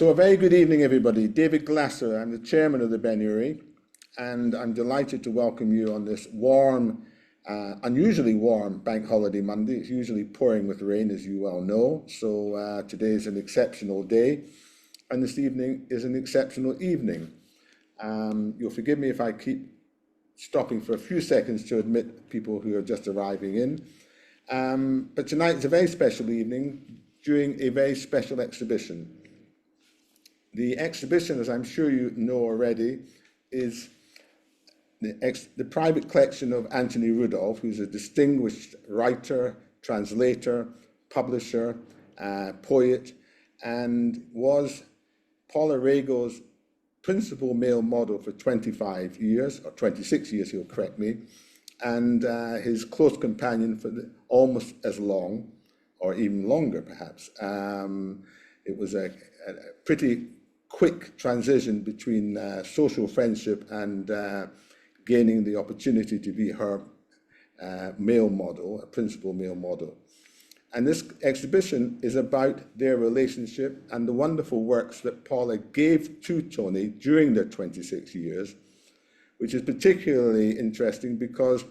So a very good evening, everybody. David Glasser, I'm the chairman of the Benuri, and I'm delighted to welcome you on this warm, unusually warm bank holiday Monday. It's usually pouring with rain, as you well know. So today is an exceptional day, and this evening is an exceptional evening. You'll forgive me if I keep stopping for a few seconds to admit people who are just arriving in. But tonight is a very special evening during a very special exhibition. The exhibition, as I'm sure you know already, is the private collection of Anthony Rudolph, who's a distinguished writer, translator, publisher, poet, and was Paula Rego's principal male model for 25 years, or 26 years, he'll correct me, and his close companion for almost as long, or even longer perhaps. It was a pretty quick transition between social friendship and gaining the opportunity to be her male model, a principal male model. And this exhibition is about their relationship and the wonderful works that Paula gave to Tony during their 26 years, which is particularly interesting because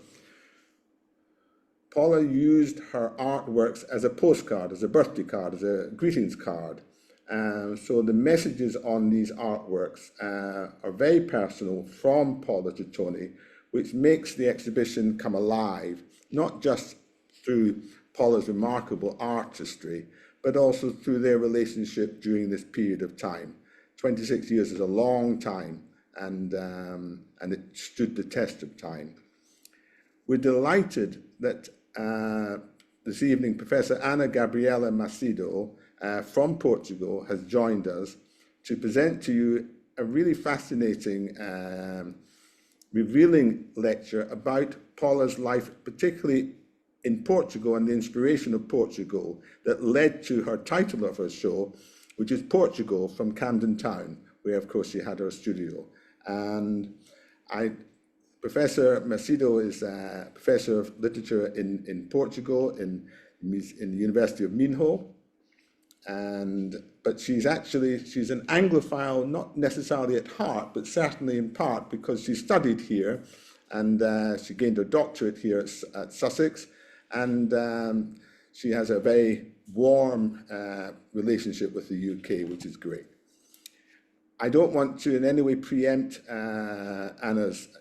Paula used her artworks as a postcard, as a birthday card, as a greetings card. So the messages on these artworks are very personal from Paula to Tony, which makes the exhibition come alive, not just through Paula's remarkable artistry, but also through their relationship during this period of time. 26 years is a long time, and it stood the test of time. We're delighted that this evening Professor Gabriela Macedo from Portugal has joined us to present to you a really fascinating, revealing lecture about Paula's life, particularly in Portugal and the inspiration of Portugal that led to her title of her show, which is Portugal from Camden Town, where of course she had her studio. And Professor Macedo is a professor of literature in Portugal in the University of Minho. But she's an Anglophile, not necessarily at heart, but certainly in part because she studied here and she gained her doctorate here at Sussex, and she has a very warm relationship with the UK, which is great. I don't want to in any way preempt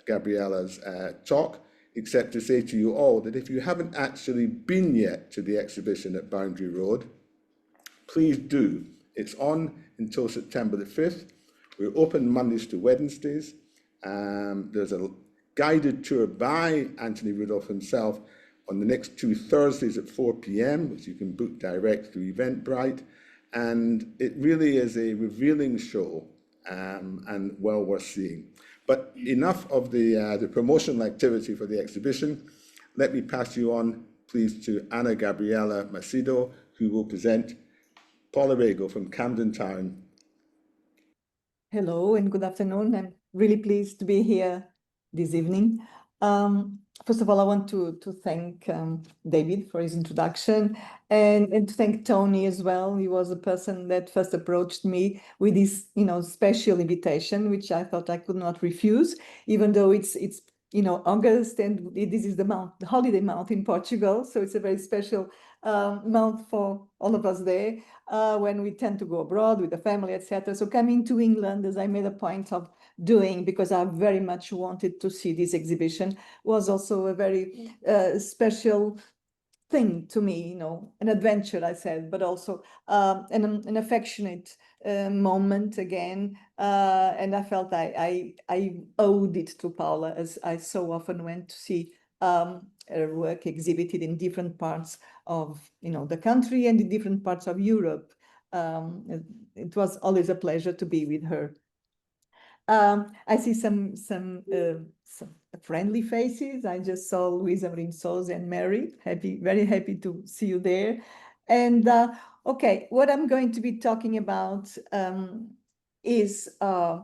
Gabriela's talk, except to say to you all that if you haven't actually been yet to the exhibition at Boundary Road, please do. It's on until September the 5th. We're open Mondays to Wednesdays. There's a guided tour by Anthony Rudolph himself on the next 2 Thursdays at 4 p.m, which you can book direct through Eventbrite. And it really is a revealing show and well worth seeing. But enough of the promotional activity for the exhibition. Let me pass you on, please, to Gabriela Macedo, who will present Paula Rego from Camden Town. Hello and good afternoon. I'm really pleased to be here this evening. First of all, I want to thank David for his introduction and to thank Tony as well. He was the person that first approached me with this, special invitation, which I thought I could not refuse, even though it's August, and this is the holiday month in Portugal. So it's a very special month for all of us there when we tend to go abroad with the family, etc. So coming to England, as I made a point of doing, because I very much wanted to see this exhibition, was also a very special thing to me, an adventure, I said, but also an affectionate moment again. And I felt I owed it to Paula, as I so often went to see her work exhibited in different parts of the country and in different parts of Europe. It was always a pleasure to be with her. I see some friendly faces. I just saw Luisa Rinsos and Mary. Very happy to see you there. And okay, what I'm going to be talking about is I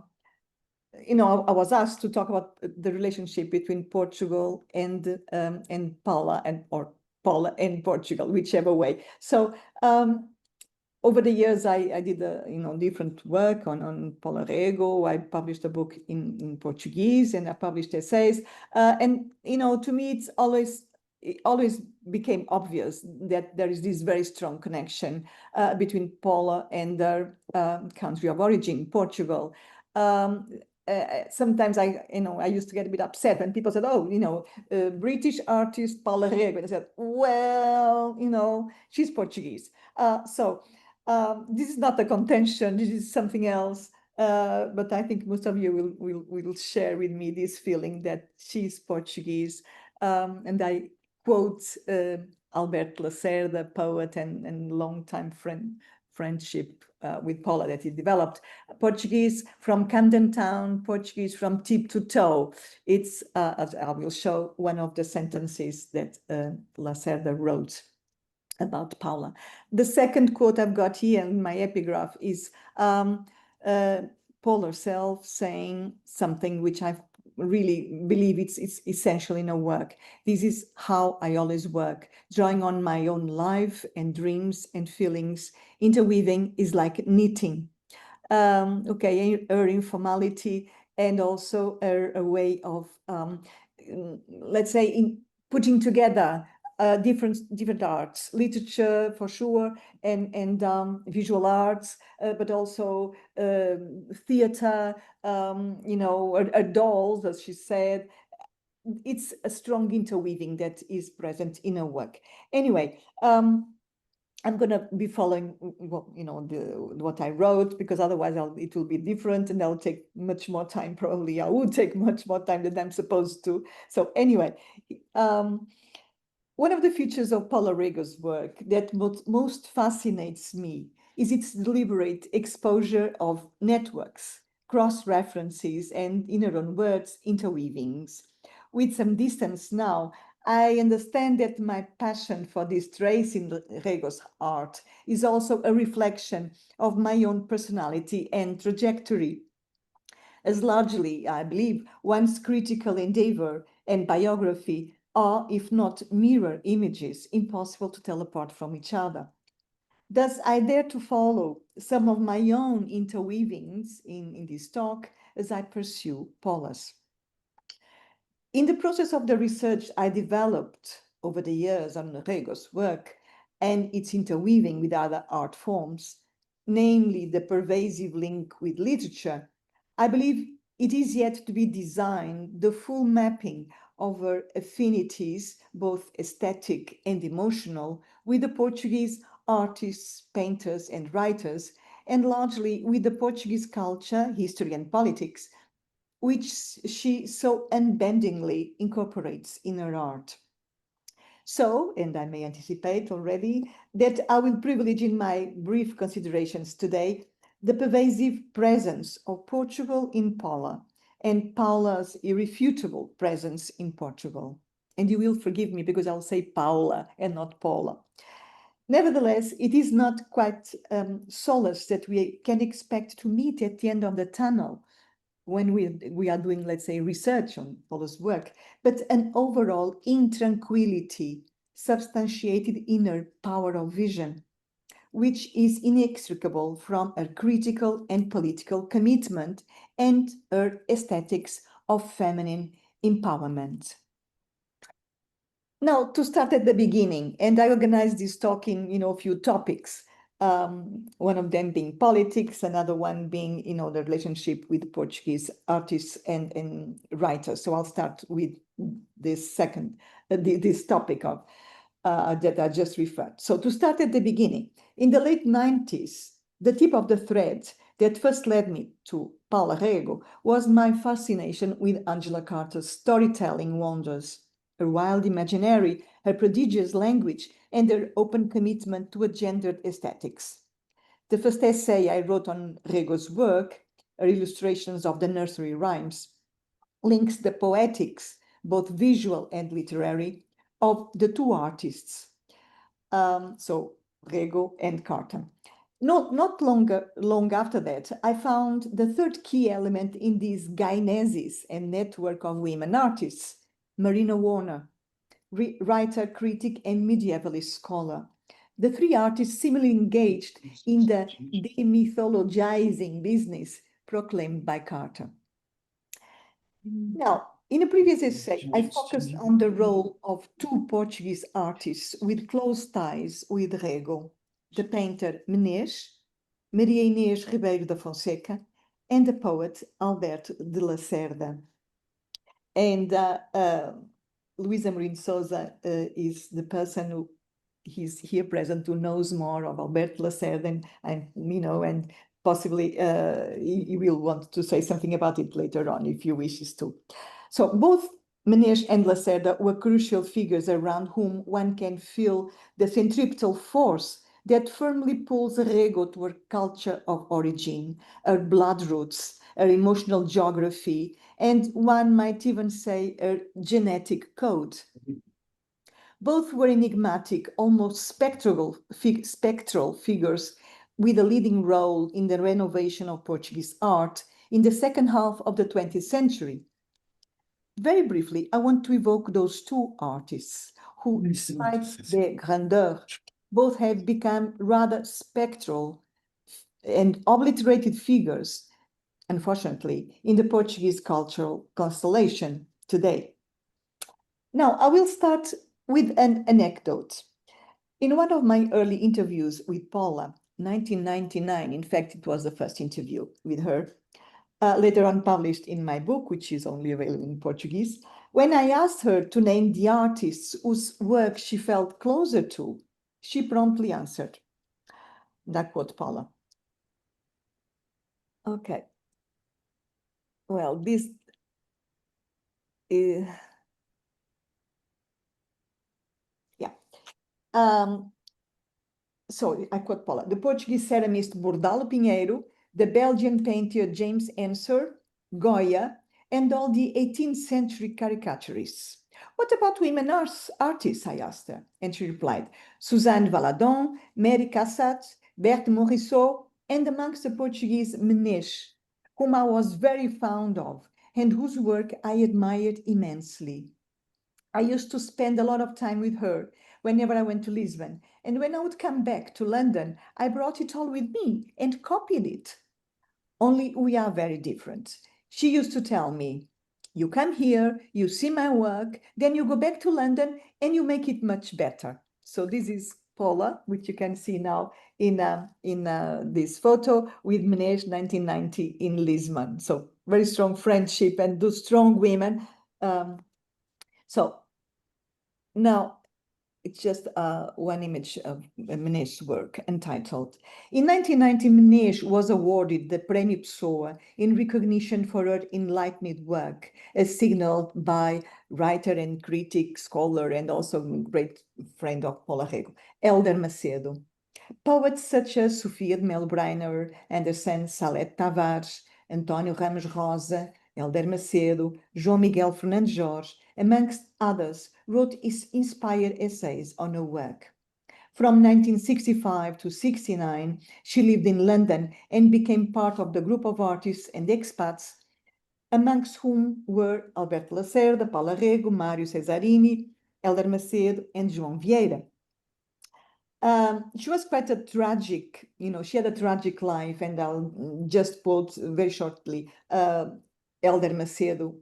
was asked to talk about the relationship between Portugal and Paula, or Paula and Portugal, whichever way. So over the years, I did different work on Paula Rego. I published a book in Portuguese, and I published essays. And to me, it always became obvious that there is this very strong connection between Paula and their country of origin, Portugal. Sometimes I used to get a bit upset when people said, "Oh, British artist Paula Rego," and I said, "Well, she's Portuguese." So this is not a contention. This is something else. But I think most of you will share with me this feeling that she's Portuguese. And I quote Albert Lacerda, poet and longtime friendship with Paula that he developed. Portuguese from Camden Town, Portuguese from tip to toe. It's, as I will show, one of the sentences that Lacerda wrote about Paula. The second quote I've got here in my epigraph is Paula herself saying something which I really believe it's essential in her work. This is how I always work, drawing on my own life and dreams and feelings. Interweaving is like knitting. Okay, her informality and also a way of, let's say, in putting together different arts, literature for sure, and visual arts, but also theater, dolls, as she said. It's a strong interweaving that is present in her work. Anyway, I'm going to be following what I wrote, because otherwise it will be different and I'll take much more time. Probably I would take much more time than I'm supposed to. So anyway, one of the features of Paula Rego's work that most fascinates me is its deliberate exposure of networks, cross-references, and, in her own words, interweavings. With some distance now, I understand that my passion for this trace in Rego's art is also a reflection of my own personality and trajectory, as largely, I believe, one's critical endeavor and biography are, if not mirror images, impossible to tell apart from each other. Thus, I dare to follow some of my own interweavings in this talk as I pursue Paula's. In the process of the research I developed over the years on Rego's work and its interweaving with other art forms, namely the pervasive link with literature, I believe it is yet to be designed the full mapping of her affinities, both aesthetic and emotional, with the Portuguese artists, painters, and writers, and largely with the Portuguese culture, history, and politics, which she so unbendingly incorporates in her art. So, and I may anticipate already, that I will privilege in my brief considerations today the pervasive presence of Portugal in Paula and Paula's irrefutable presence in Portugal. And you will forgive me because I'll say Paula and not Paula. Nevertheless, it is not quite solace that we can expect to meet at the end of the tunnel when we are doing, let's say, research on Paula's work, but an overall intranquility substantiated in her power of vision, which is inextricable from her critical and political commitment and her aesthetics of feminine empowerment. Now, to start at the beginning, and I organized this talk in, a few topics. One of them being politics, another one being, the relationship with Portuguese artists and writers. So I'll start with this second, this topic of that I just referred. So to start at the beginning, in the late 90s, the tip of the thread that first led me to Paula Rego was my fascination with Angela Carter's storytelling wonders, her wild imaginary, her prodigious language, and her open commitment to a gendered aesthetics. The first essay I wrote on Rego's work, her illustrations of the nursery rhymes, links the poetics, both visual and literary, of the two artists, so Rego and Carter. Not long after that, I found the third key element in this gynesis and network of women artists, Marina Warner, writer, critic, and medievalist scholar. the three artists similarly engaged in the demythologizing business proclaimed by Carter. Now, in a previous essay, I focused on the role of two Portuguese artists with close ties with Rego, the painter Menezes, Maria Inês Ribeiro da Fonseca, and the poet Alberto de Lacerda. And Luísa Amorim Souza is the person who is here present who knows more of Alberto Lacerda, and possibly he will want to say something about it later on if he wishes to. So both Menezes and Lacerda were crucial figures around whom one can feel the centripetal force that firmly pulls Rego to her culture of origin, her blood roots, her emotional geography, and one might even say her genetic code. Both were enigmatic, almost spectral figures with a leading role in the renovation of Portuguese art in the second half of the 20th century. Very briefly, I want to evoke those two artists who, despite their grandeur, both have become rather spectral and obliterated figures, unfortunately, in the Portuguese cultural constellation today. Now, I will start with an anecdote. In one of my early interviews with Paula, 1999, in fact, it was the first interview with her, later on published in my book, which is only available in Portuguese, when I asked her to name the artists whose work she felt closer to, she promptly answered. That quote, Paula. Okay. Well, this is, yeah. So I quote Paula, the Portuguese ceramist Bordalo Pinheiro, the Belgian painter James Ensor, Goya, and all the 18th century caricaturists. What about women artists, I asked her, and she replied, Suzanne Valadon, Mary Cassatt, Berthe Morisot, and amongst the Portuguese Menezes, whom I was very fond of, and whose work I admired immensely. I used to spend a lot of time with her whenever I went to Lisbon, and when I would come back to London, I brought it all with me and copied it. Only we are very different. She used to tell me, you come here, you see my work, then you go back to London and you make it much better. So this is Paula, which you can see now in this photo with Menezes 1990 in Lisbon. So very strong friendship and those strong women. So now it's just one image of Menezes' work entitled. In 1990, Menezes was awarded the Prémio Pessoa in recognition for her enlightened work, as signaled by writer and critic, scholar, and also great friend of Paula Rego, Hélder Macedo. Poets such as Sofia de Melo Breiner, Anderson Salete Tavares, António Ramos Rosa, Hélder Macedo, João Miguel Fernandes Jorge, amongst others, wrote inspired essays on her work. From 1965 to 69, she lived in London and became part of the group of artists and expats, amongst whom were Alberto Lacerda, Paula Rego, Mário Cesarini, Hélder Macedo, and João Vieira. She was quite a tragic, she had a tragic life, and I'll just quote very shortly. Hélder Macedo,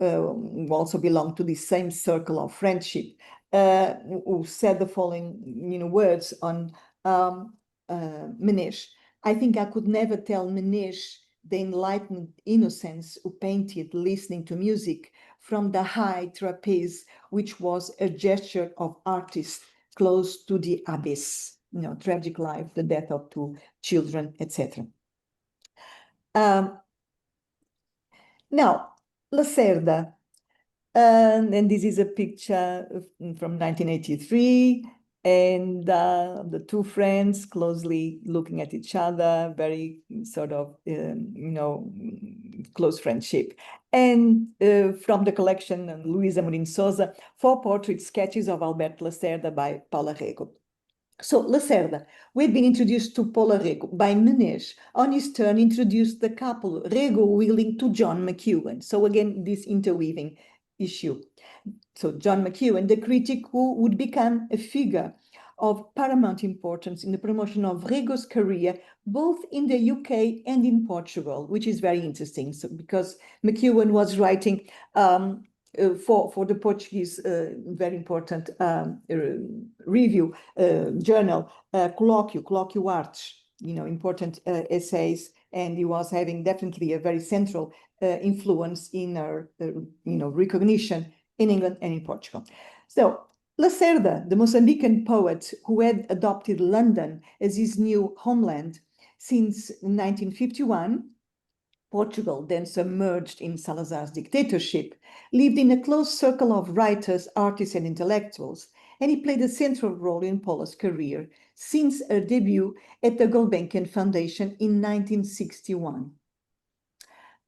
who also belonged to the same circle of friendship, who said the following, words on Menezes. I think I could never tell Menezes, the enlightened innocence who painted listening to music, from the high trapeze, which was a gesture of artists close to the abyss, tragic life, the death of two children, etc. Now, Lacerda, and this is a picture from 1983, and the two friends closely looking at each other, very sort of, close friendship. And from the collection, Luísa Amorim Souza, 4 portrait sketches of Alberto Lacerda by Paula Rego. So Lacerda, we've been introduced to Paula Rego by Menezes, on his turn introduced the couple Rego Willing to John McEwan. So again, this interweaving issue. So John McEwan, the critic who would become a figure of paramount importance in the promotion of Rego's career, both in the UK and in Portugal, which is very interesting. So, because McEwan was writing for the Portuguese very important review journal, Colóquio Artes, important essays, and he was having definitely a very central influence in our recognition in England and in Portugal. So Lacerda, the Mozambican poet who had adopted London as his new homeland since 1951, Portugal, then submerged in Salazar's dictatorship, lived in a close circle of writers, artists, and intellectuals, and he played a central role in Paula's career since her debut at the Gulbenkian Foundation in 1961.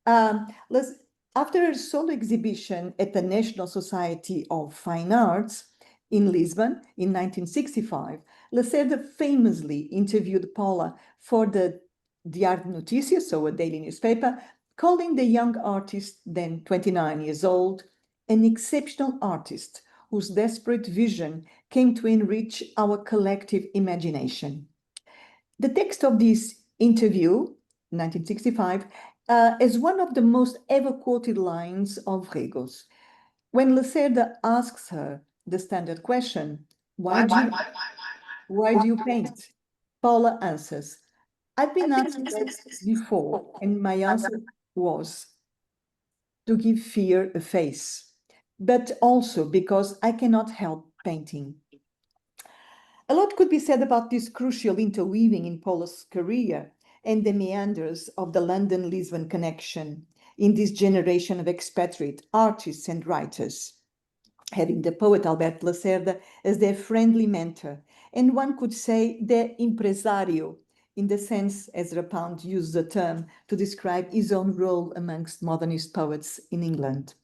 After her solo exhibition at the National Society of Fine Arts in Lisbon in 1965, Lacerda famously interviewed Paula for the Diário de Notícias, so a daily newspaper, calling the young artist, then 29 years old, an exceptional artist whose desperate vision came to enrich our collective imagination. The text of this interview, 1965, is one of the most ever quoted lines of Rego's. When Lacerda asks her the standard question, why do you paint? Paula answers, I've been asked that before, and my answer was to give fear a face, but also because I cannot help painting. A lot could be said about this crucial interweaving in Paula's career and the meanders of the London-Lisbon connection in this generation of expatriate artists and writers, having the poet Alberto Lacerda as their friendly mentor, and one could say their impresario, in the sense as Rapound used the term to describe his own role amongst modernist poets in England.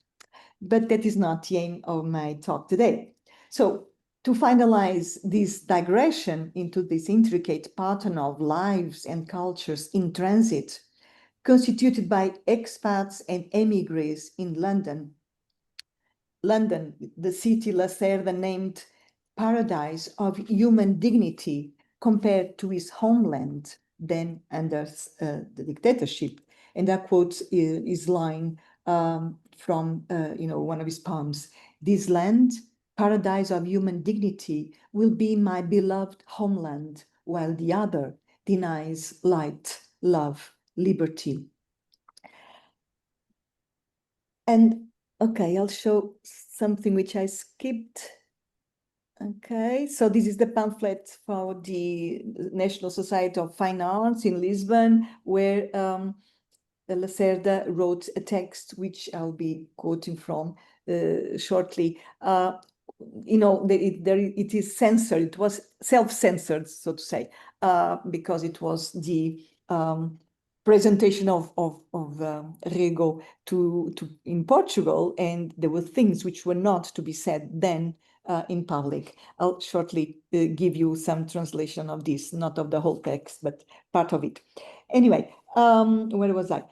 But that is not the aim of my talk today. So, to finalize this digression into this intricate pattern of lives and cultures in transit, constituted by expats and emigres in London, the city Lacerda named paradise of human dignity compared to his homeland, then under the dictatorship. And I quote his line from one of his poems, "This land, paradise of human dignity, will be my beloved homeland, while the other denies light, love, liberty." And okay, I'll show something which I skipped. Okay, so this is the pamphlet for the National Society of Fine Arts in Lisbon, where Lacerda wrote a text which I'll be quoting from shortly. It is censored. It was self-censored, so to say, because it was the presentation of Rego in Portugal, and there were things which were not to be said then in public. I'll shortly give you some translation of this, not of the whole text, but part of it. Anyway, where was I?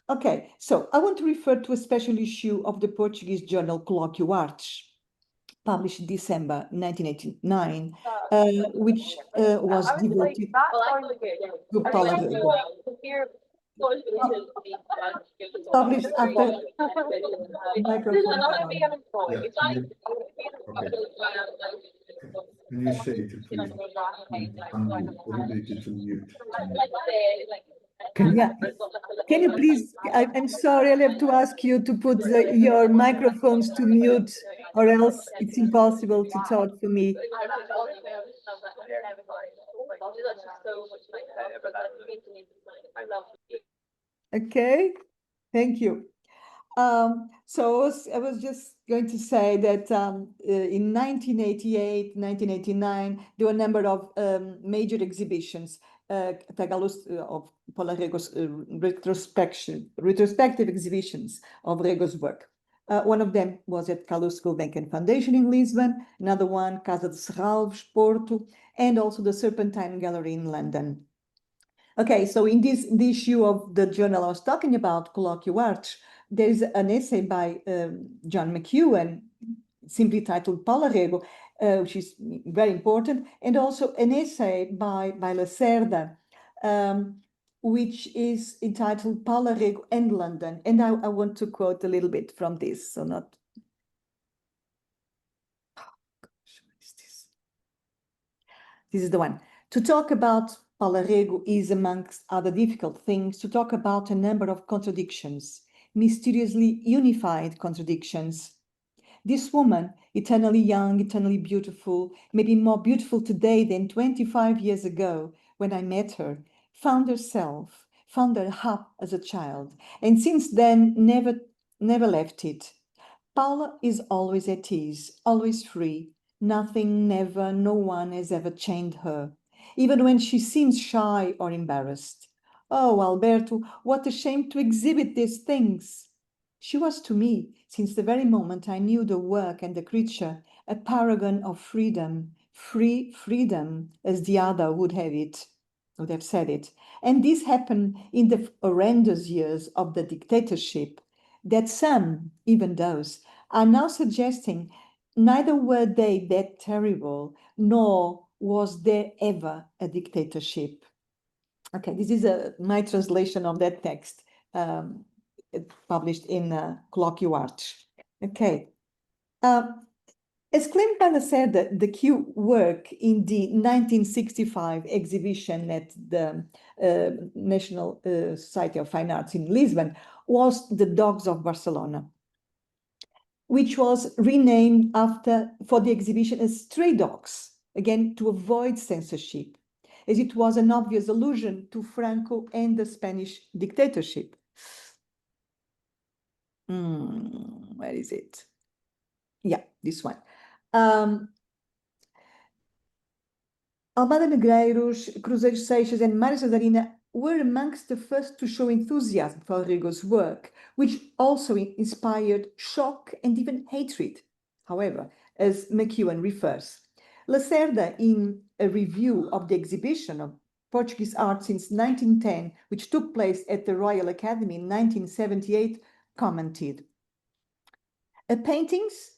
Okay, so I want to refer to a special issue of the Portuguese journal Colóquio Artes, published in December 1989, which was devoted to Paula Rego. Published after microphone. Can you say to please unmute? Everybody to mute. Yeah. Can you please, I'm sorry, I'll have to ask you to put your microphones to mute, or else it's impossible to talk to me. Okay, thank you. So I was just going to say that in 1988, 1989, there were a number of major exhibitions of Paula Rego's retrospective exhibitions of Rego's work. One of them was at Carlos Gulbenkian Foundation in Lisbon, another one, Casa de Serralves, Porto, and also the Serpentine Gallery in London. Okay, so in this issue of the journal I was talking about, Colóquio Artes, there is an essay by John McEwan, simply titled Paula Rego, which is very important, and also an essay by Lacerda, which is entitled Paula Rego and London. And I want to quote a little bit from this, so not... This is the one. To talk about Paula Rego is, amongst other difficult things, to talk about a number of contradictions, mysteriously unified contradictions. This woman, eternally young, eternally beautiful, maybe more beautiful today than 25 years ago when I met her, found her hub as a child, and since then never left it. Paula is always at ease, always free. Nothing, never, no one has ever chained her, even when she seems shy or embarrassed. Oh, Alberto, what a shame to exhibit these things. She was to me, since the very moment I knew the work and the creature, a paragon of freedom, free freedom, as the other would have said it. And this happened in the horrendous years of the dictatorship, that some, even those, are now suggesting neither were they that terrible, nor was there ever a dictatorship. Okay, this is my translation of that text, published in Colloquio Arte. Okay. As claimed by Lacerda, the key work in the 1965 exhibition at the National Society of Fine Arts in Lisbon was The Dogs of Barcelona, which was renamed for the exhibition as Stray Dogs, again, to avoid censorship, as it was an obvious allusion to Franco and the Spanish dictatorship. Where is it? Yeah, this one. Almada Negreiros, Cruzeiro Seixas, and Mário Catarina were amongst the first to show enthusiasm for Rego's work, which also inspired shock and even hatred, however, as McEwan refers. Lacerda, in a review of the exhibition of Portuguese art since 1910, which took place at the Royal Academy in 1978, commented, "Her paintings,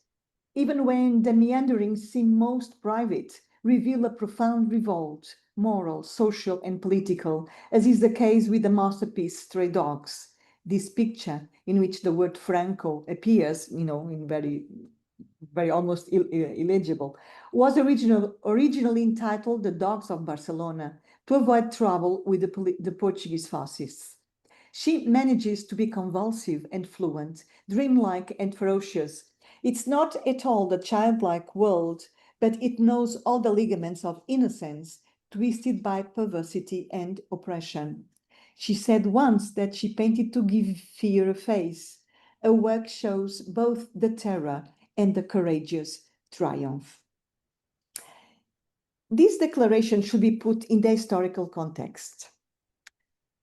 even when the meanderings seem most private, reveal a profound revolt, moral, social, and political, as is the case with the masterpiece Stray Dogs. This picture, in which the word Franco appears, in very almost illegible, was originally entitled The Dogs of Barcelona, to avoid trouble with the Portuguese fascists. She manages to be convulsive and fluent, dreamlike and ferocious. It's not at all the childlike world, but it knows all the ligaments of innocence, twisted by perversity and oppression. She said once that she painted to give fear a face. Her work shows both the terror and the courageous triumph." This declaration should be put in the historical context.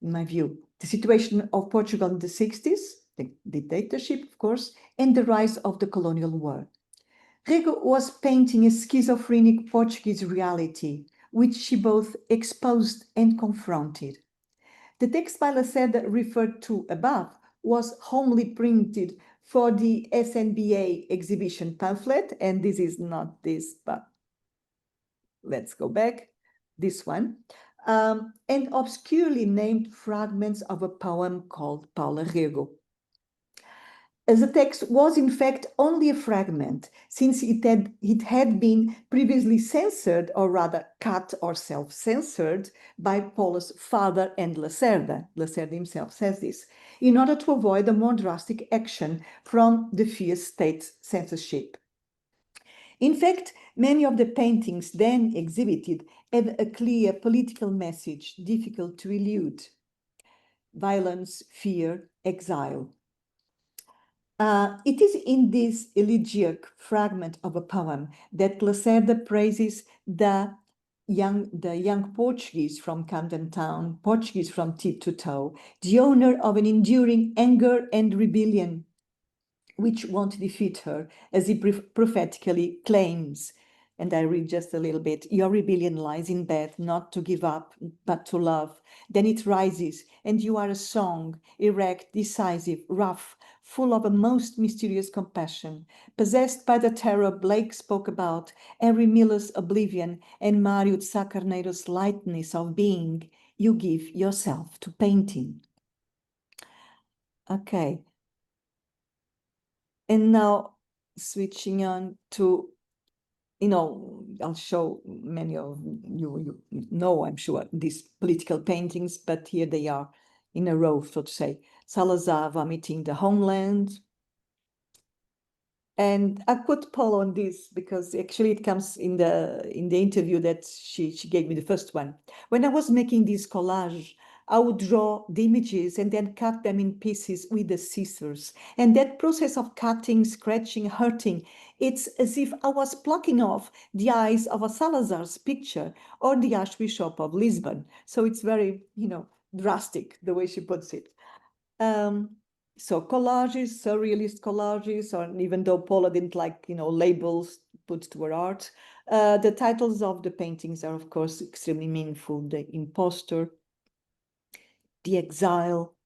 In my view, the situation of Portugal in the 60s, the dictatorship, of course, and the rise of the colonial war. Rego was painting a schizophrenic Portuguese reality, which she both exposed and confronted. The text by Lacerda referred to above was homely printed for the SNBA exhibition pamphlet, and this is not this, but let's go back, this one, and obscurely named fragments of a poem called Paula Rego. As the text was in fact only a fragment, since it had been previously censored, or rather cut or self-censored, by Paula's father and Lacerda. Lacerda himself says this, in order to avoid a more drastic action from the fierce state censorship. In fact, many of the paintings then exhibited had a clear political message difficult to elude: violence, fear, exile. It is in this elegiac fragment of a poem that Lacerda praises the young Portuguese from Camden Town, Portuguese from tip to toe, the owner of an enduring anger and rebellion, which won't defeat her, as he prophetically claims. And I read just a little bit. Your rebellion lies in bed, not to give up, but to love. Then it rises, and you are a song, erect, decisive, rough, full of a most mysterious compassion, possessed by the terror Blake spoke about, Henry Miller's oblivion, and Mário de Sá Carneiro's lightness of being, you give yourself to painting. Okay. And now switching on to, I'll show many of you know, I'm sure, these political paintings, but here they are in a row, so to say. Salazar vomiting the homeland. And I quote Paul on this because actually it comes in the interview that she gave me, the first one. When I was making this collage, I would draw the images and then cut them in pieces with the scissors. And that process of cutting, scratching, hurting, it's as if I was plucking off the eyes of a Salazar's picture or the Archbishop of Lisbon. So it's very, drastic the way she puts it. So collages, surrealist collages, or even though Paula didn't like, labels put to her art, the titles of the paintings are, of course, extremely meaningful. The Impostor, The Exile.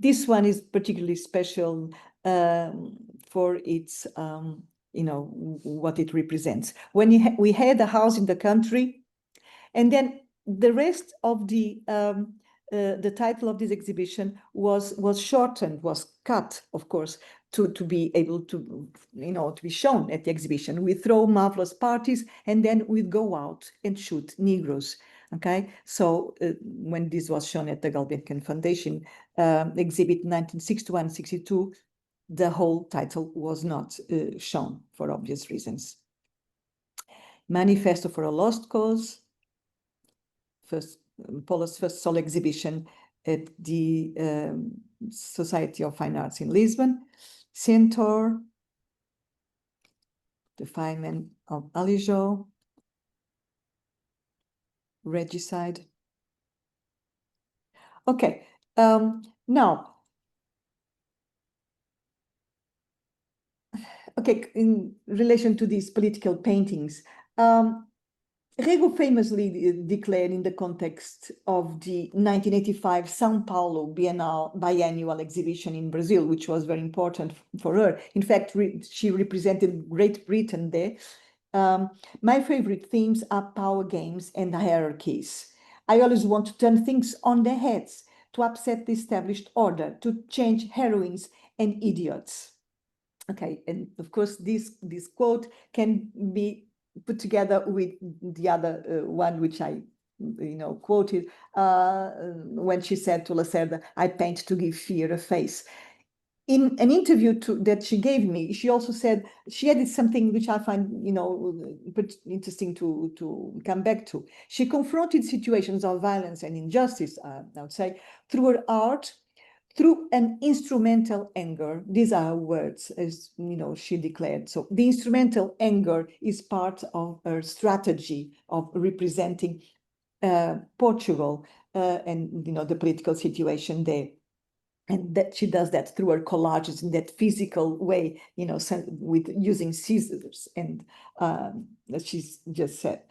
This one is particularly special for its, what it represents. When we had a house in the country, and then the rest of the title of this exhibition was shortened, was cut, of course, to be able to, to be shown at the exhibition. We throw marvelous parties, and then we'd go out and shoot Negroes. Okay, so when this was shown at the Gulbenkian Foundation, exhibit 1961-62, the whole title was not shown for obvious reasons. Manifesto for a Lost Cause, Paula's first solo exhibition at the Society of Fine Arts in Lisbon. Centaur, The Fireman of Alijo, Regicide. Okay, now, in relation to these political paintings, Rego famously declared in the context of the 1985 São Paulo biennial exhibition in Brazil, which was very important for her. In fact, she represented Great Britain there. My favorite themes are power games and hierarchies. I always want to turn things on their heads, to upset the established order, to change heroines and idiots. Okay, and of course, this quote can be put together with the other one, which I, quoted when she said to Lacerda, "I paint to give fear a face." In an interview that she gave me, she also said she added something which I find, interesting to come back to. She confronted situations of violence and injustice, I would say, through her art, through an instrumental anger. These are her words, as she declared. So the instrumental anger is part of her strategy of representing Portugal and the political situation there. And that she does that through her collages in that physical way, with using scissors, and as she's just said.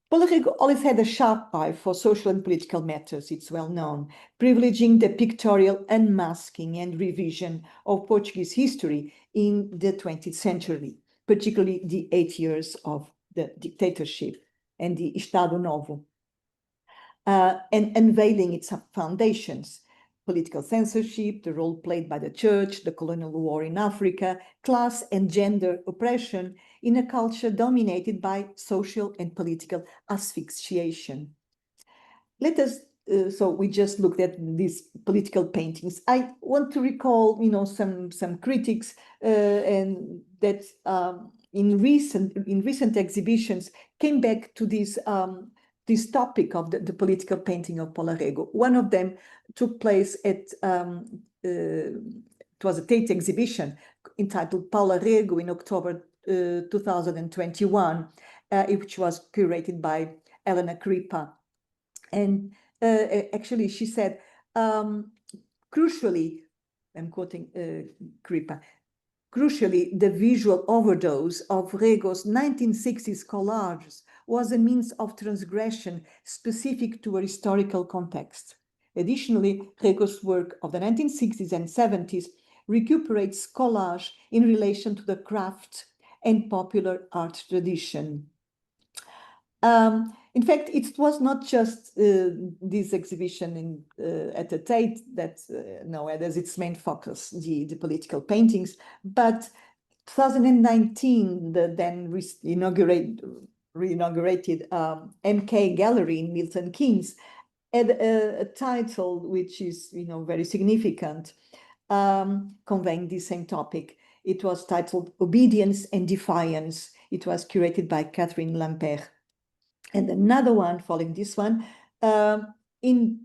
Paula Rego always had a sharp eye for social and political matters, it's well known, privileging the pictorial unmasking and revision of Portuguese history in the 20th century, particularly the 8 years of the dictatorship and the Estado Novo, and unveiling its foundations: political censorship, the role played by the church, the colonial war in Africa, class and gender oppression in a culture dominated by social and political asphyxiation. Let us, so we just looked at these political paintings. I want to recall, some critics and that in recent exhibitions came back to this topic of the political painting of Paula Rego. One of them took place at, it was a Tate exhibition entitled Paula Rego in October 2021, which was curated by Elena Kripa. And actually she said, crucially, I'm quoting Kripa, crucially, the visual overdose of Rego's 1960s collages was a means of transgression specific to a historical context. Additionally, Rego's work of the 1960s and 70s recuperates collage in relation to the craft and popular art tradition. In fact, it was not just this exhibition at the Tate that now has its main focus, the political paintings, but 2019, the then re-inaugurated MK Gallery in Milton Keynes had a title which is, very significant, conveying the same topic. It was titled Obedience and Defiance. It was curated by Catherine Lampert. And another one following this one in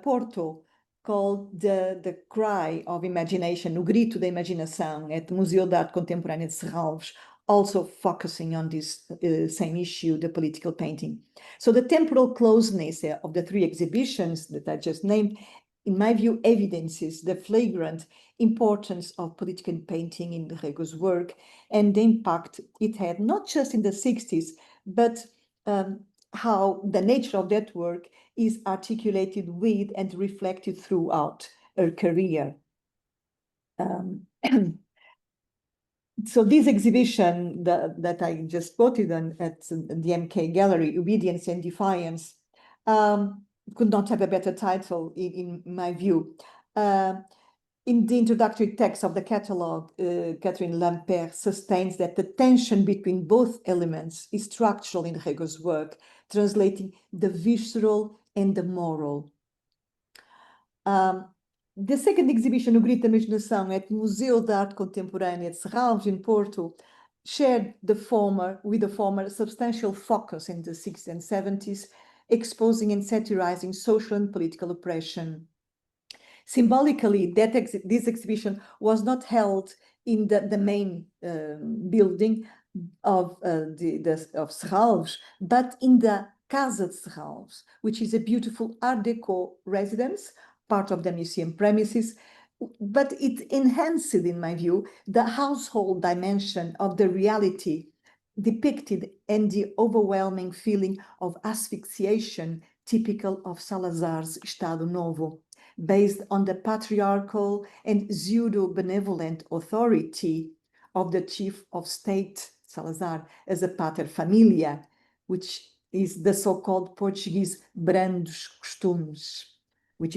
Porto, called the Cry of Imagination, O Grito da Imaginação, at Museu de Arte Contemporânea de Serralves, also focusing on this same issue, the political painting. So the temporal closeness of the three exhibitions that I just named, in my view, evidences the flagrant importance of political painting in Rego's work and the impact it had, not just in the 60s, but how the nature of that work is articulated with and reflected throughout her career. So this exhibition that I just quoted at the MK Gallery, Obedience and Defiance, could not have a better title in my view. In the introductory text of the catalogue, Catherine Lampert sustains that the tension between both elements is structural in Rego's work, translating the visceral and the moral. The second exhibition, O Grito da Imaginação, at Museu de Arte Contemporânea de Serralves, in Porto, shared with the former substantial focus in the 60s and 70s, exposing and satirizing social and political oppression. Symbolically, this exhibition was not held in the main building of Serralves, but in the Casa de Serralves, which is a beautiful Art Deco residence, part of the museum premises, but it enhanced, in my view, the household dimension of the reality depicted and the overwhelming feeling of asphyxiation typical of Salazar's Estado Novo, based on the patriarchal and pseudo-benevolent authority of the chief of state, Salazar, as a pater familia, which is the so-called Portuguese brandos costumes, which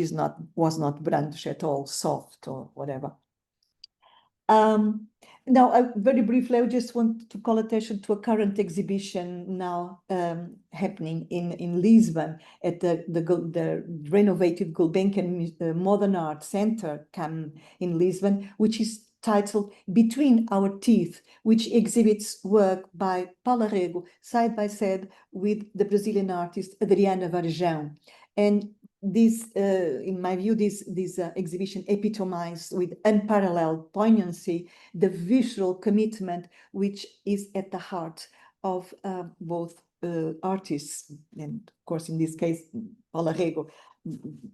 was not brandos at all, soft or whatever. Now, very briefly, I just want to call attention to a current exhibition now happening in Lisbon at the renovated Gulbenkian Modern Art Center in Lisbon, which is titled Between Our Teeth, which exhibits work by Paula Rego side by side with the Brazilian artist Adriana Varjão. And this, in my view, this exhibition epitomized with unparalleled poignancy the visual commitment which is at the heart of both artists, and of course, in this case, Paula Rego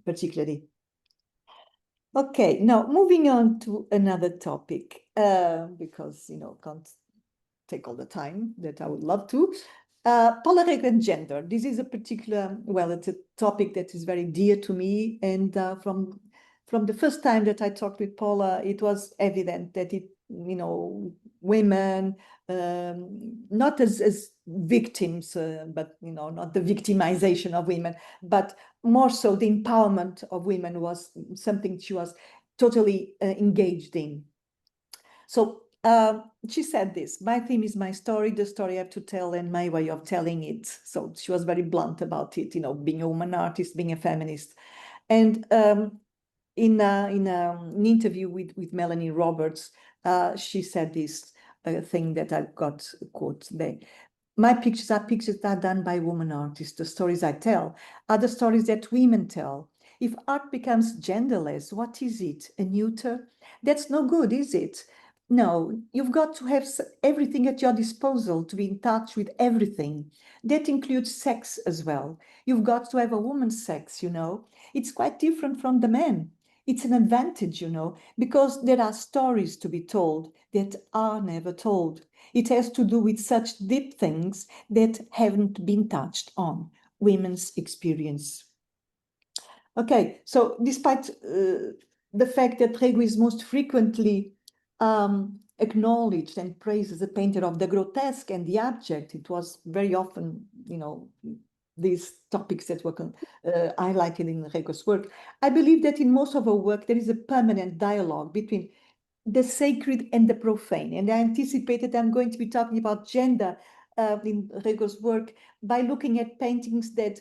particularly. Okay, now moving on to another topic, because, can't take all the time that I would love to. Paula Rego and gender. This is a particular, it's a topic that is very dear to me. And from the first time that I talked with Paula, it was evident that women, not as victims, but, not the victimization of women, but more so the empowerment of women was something she was totally engaged in. So she said this: my theme is my story, the story I have to tell, and my way of telling it. So she was very blunt about it, being a woman artist, being a feminist. And in an interview with Melanie Roberts, she said this thing that I got a quote there. My pictures are pictures that are done by women artists. The stories I tell are the stories that women tell. If art becomes genderless, what is it? A neuter? That's no good, is it? No, you've got to have everything at your disposal to be in touch with everything. That includes sex as well. You've got to have a woman's sex, It's quite different from the man. It's an advantage, because there are stories to be told that are never told. It has to do with such deep things that haven't been touched on, women's experience. Okay, so despite the fact that Rego is most frequently acknowledged and praised as a painter of the grotesque and the abject, it was very often, these topics that were highlighted in Rego's work. I believe that in most of her work, there is a permanent dialogue between the sacred and the profane. And I anticipated I'm going to be talking about gender in Rego's work by looking at paintings that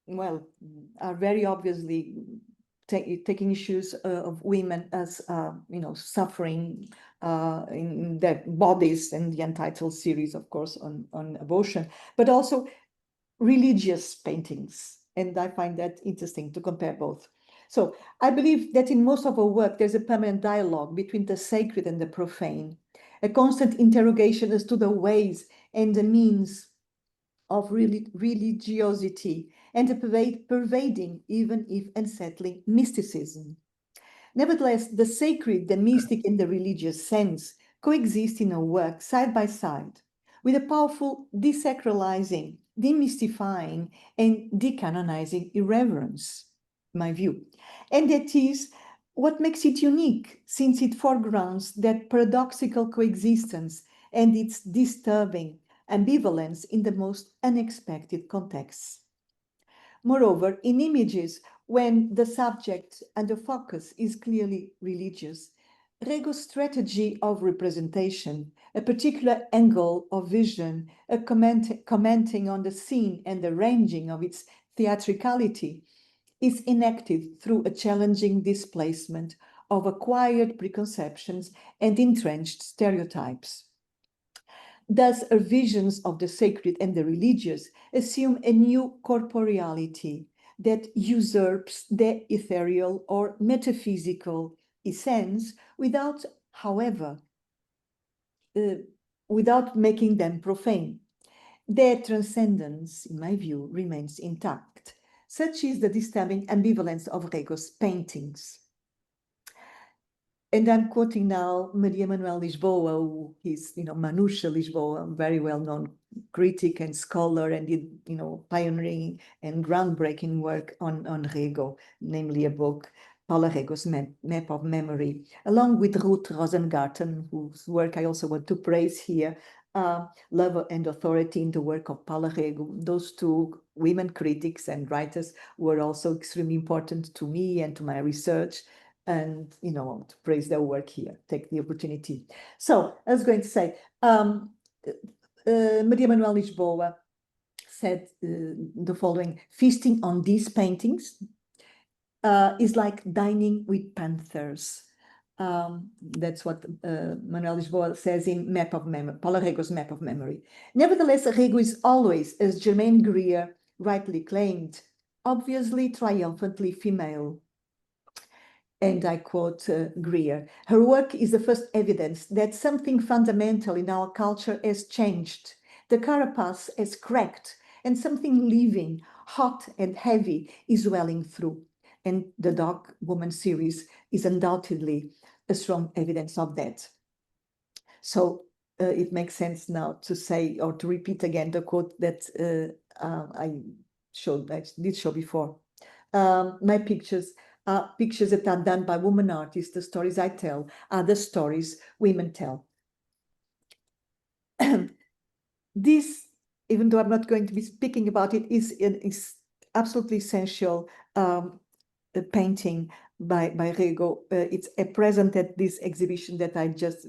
well, are very obviously taking issues of women as, suffering in their bodies, and the Untitled series, of course, on abortion, but also religious paintings. And I find that interesting to compare both. So I believe that in most of our work, there's a permanent dialogue between the sacred and the profane, a constant interrogation as to the ways and the means of religiosity and a pervading, even if unsettling, mysticism. Nevertheless, the sacred, the mystic, and the religious sense coexist in our work side by side, with a powerful desacralizing, demystifying, and decanonizing irreverence, in my view. And that is what makes it unique, since it foregrounds that paradoxical coexistence and its disturbing ambivalence in the most unexpected contexts. Moreover, in images, when the subject and the focus is clearly religious, Rego's strategy of representation, a particular angle of vision, a commenting on the scene and the ranging of its theatricality, is enacted through a challenging displacement of acquired preconceptions and entrenched stereotypes. Thus, our visions of the sacred and the religious assume a new corporeality that usurps the ethereal or metaphysical essence without, however, without making them profane. Their transcendence, in my view, remains intact. Such is the disturbing ambivalence of Rego's paintings. And I'm quoting now Maria Manuel Lisboa, who is, Manusha Lisboa, a very well-known critic and scholar, and did, pioneering and groundbreaking work on Rego, namely a book, Paula Rego's Map of Memory, along with Ruth Rosengarten, whose work I also want to praise here, Love and Authority in the work of Paula Rego. Those two women critics and writers were also extremely important to me and to my research. And, to praise their work here, take the opportunity. So I was going to say, Maria Manuel Lisboa said the following: feasting on these paintings is like dining with panthers. That's what Manuel Lisboa says in Map of Memory, Paula Rego's Map of Memory. Nevertheless, Rego is always, as Germaine Greer rightly claimed, obviously triumphantly female. And I quote Greer, her work is the first evidence that something fundamental in our culture has changed. The carapace has cracked and something living, hot and heavy is welling through. And the Dog Woman series is undoubtedly a strong evidence of that. So it makes sense now to say, or to repeat again, the quote that I did show before. My pictures are pictures that are done by women artists. The stories I tell are the stories women tell. This, even though I'm not going to be speaking about it, is absolutely essential painting by Rego. It's a present at this exhibition that I just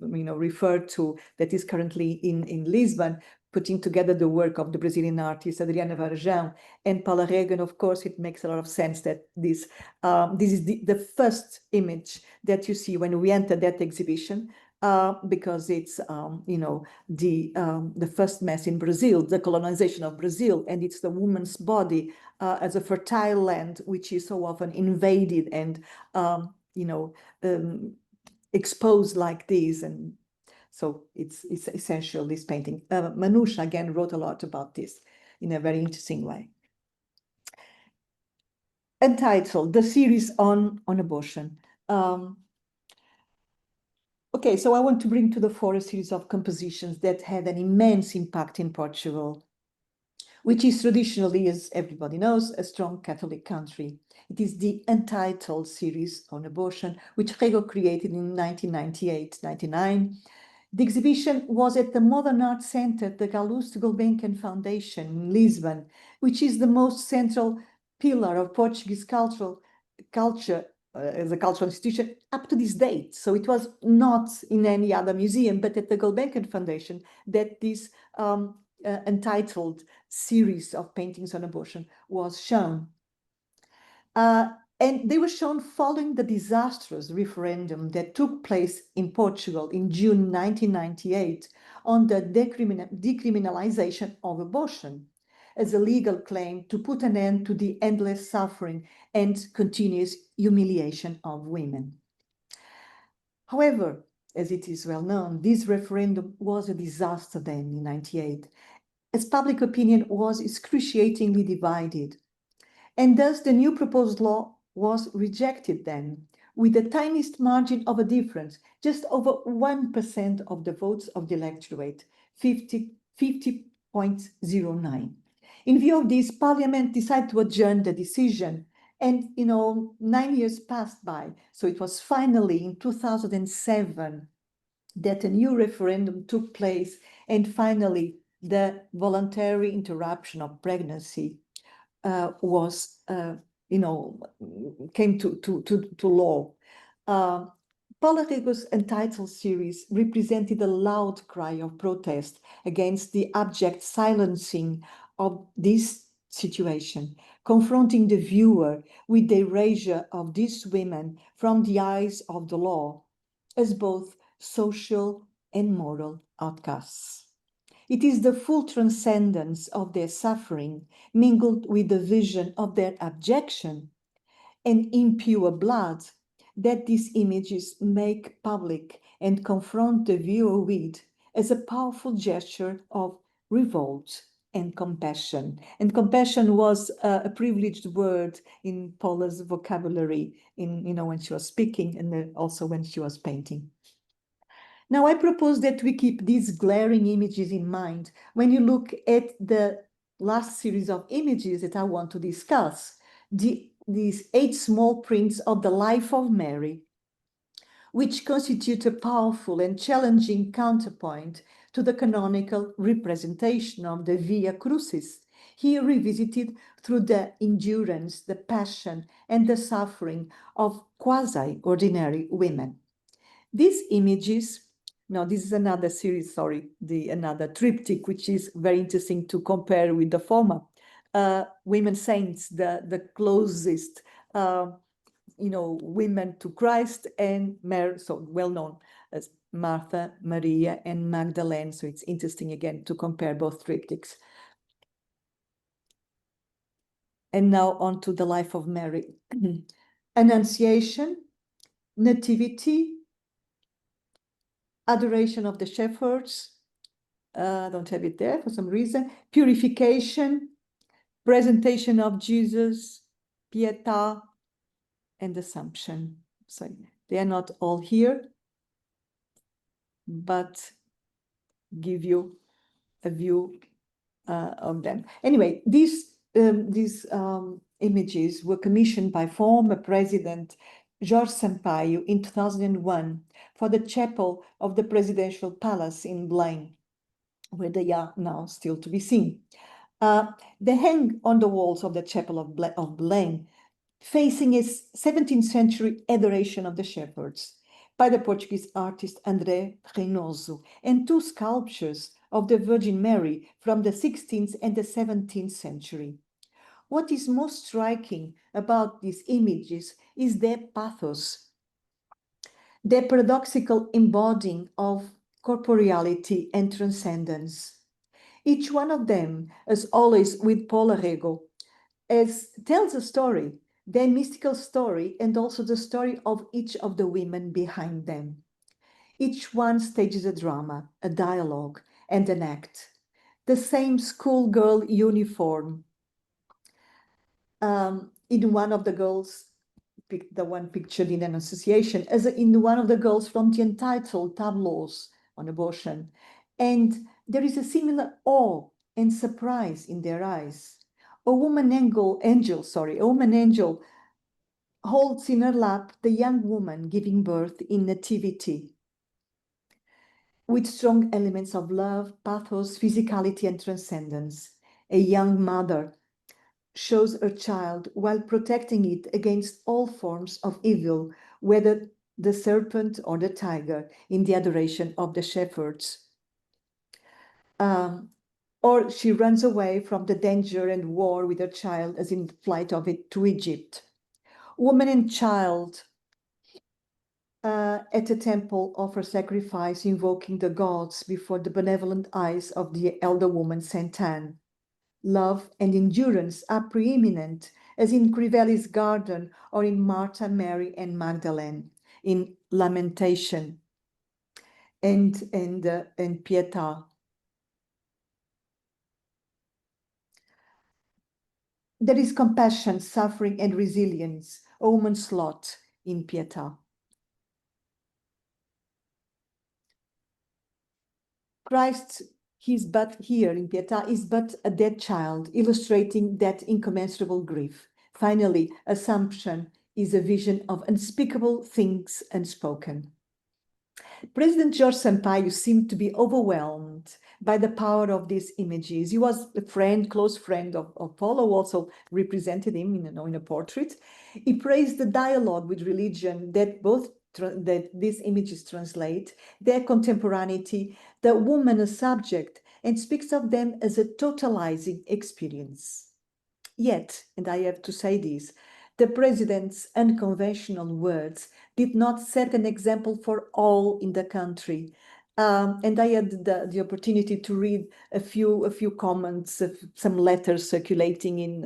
referred to, that is currently in Lisbon, putting together the work of the Brazilian artist Adriana Varejão and Paula Rego. And of course, it makes a lot of sense that this is the first image that you see when we enter that exhibition, because it's the first mass in Brazil, the colonization of Brazil, and it's the woman's body as a fertile land, which is so often invaded and exposed like this. And so it's essential, this painting. Manusha again wrote a lot about this in a very interesting way. Entitled The Series on Abortion. Okay, so I want to bring to the fore a series of compositions that had an immense impact in Portugal. which is traditionally, as everybody knows, a strong Catholic country. It is the Untitled series on abortion, which Rego created in 1998-99. The exhibition was at the Modern Art Center, the Calouste Gulbenkian Foundation in Lisbon, which is the most central pillar of Portuguese culture as a cultural institution up to this date. So it was not in any other museum, but at the Gulbenkian Foundation that this Untitled series of paintings on abortion was shown. And they were shown following the disastrous referendum that took place in Portugal in June 1998 on the decriminalization of abortion as a legal claim to put an end to the endless suffering and continuous humiliation of women. However, as it is well known, this referendum was a disaster then in 1998, as public opinion was excruciatingly divided. And thus the new proposed law was rejected then, with the tiniest margin of a difference, just over 1% of the votes of the electorate, 50.09. In view of this, Parliament decided to adjourn the decision, and 9 years passed by. So it was finally in 2007 that a new referendum took place, and finally the voluntary interruption of pregnancy was, came to law. Paula Rego's Untitled series represented a loud cry of protest against the abject silencing of this situation, confronting the viewer with the erasure of these women from the eyes of the law as both social and moral outcasts. It is the full transcendence of their suffering mingled with the vision of their abjection and impure blood that these images make public and confront the viewer with as a powerful gesture of revolt and compassion. And compassion was a privileged word in Paula's vocabulary when she was speaking and also when she was painting. Now, I propose that we keep these glaring images in mind when you look at the last series of images that I want to discuss, these 8 small prints of the life of Mary, which constitute a powerful and challenging counterpoint to the canonical representation of the Via Crucis, here revisited through the endurance, the passion, and the suffering of quasi-ordinary women. These images. Now, this is another series, another triptych, which is very interesting to compare with the former. Women saints, the closest, women to Christ, and Mary, so well known as Martha, Maria, and Magdalene. So it's interesting again to compare both triptychs. And now on to the life of Mary. Annunciation, Nativity, Adoration of the Shepherds, I don't have it there for some reason, Purification, Presentation of Jesus, Pietà, and Assumption. So they are not all here, but give you a view of them. Anyway, these images were commissioned by former President Jorge Sampaio in 2001 for the chapel of the Presidential Palace in Belém, where they are now still to be seen. They hang on the walls of the chapel of Belém, facing a 17th century Adoration of the Shepherds by the Portuguese artist André Reynoso, and 2 sculptures of the Virgin Mary from the 16th and the 17th century. What is most striking about these images is their pathos, their paradoxical embodying of corporeality and transcendence. Each one of them, as always with Paula Rego, tells a story, their mystical story, and also the story of each of the women behind them. Each one stages a drama, a dialogue, and an act. The same schoolgirl uniform. In one of the girls, the one pictured in an association, as in one of the girls from the Untitled tableaus on abortion. And there is a similar awe and surprise in their eyes. A woman angel holds in her lap the young woman giving birth in nativity, with strong elements of love, pathos, physicality, and transcendence. A young mother shows her child while protecting it against all forms of evil, whether the serpent or the tiger, in the adoration of the shepherds. Or she runs away from the danger and war with her child, as in the flight of it to Egypt. Woman and child at a temple offer sacrifice, invoking the gods before the benevolent eyes of the elder woman Saint Anne. Love and endurance are preeminent, as in Crivelli's garden or in Martha, Mary, and Magdalene, in Lamentation and Pietà. There is compassion, suffering, and resilience, a woman's lot in Pietà. Christ, he's but here in Pietà, is but a dead child, illustrating that incommensurable grief. Finally, Assumption is a vision of unspeakable things unspoken. President George Sampaio seemed to be overwhelmed by the power of these images. He was a friend, close friend of Paula, who also represented him in a portrait. He praised the dialogue with religion that that these images translate, their contemporaneity, the woman as subject, and speaks of them as a totalizing experience. Yet, and I have to say this, the president's unconventional words did not set an example for all in the country. And I had the opportunity to read a few comments of some letters circulating in,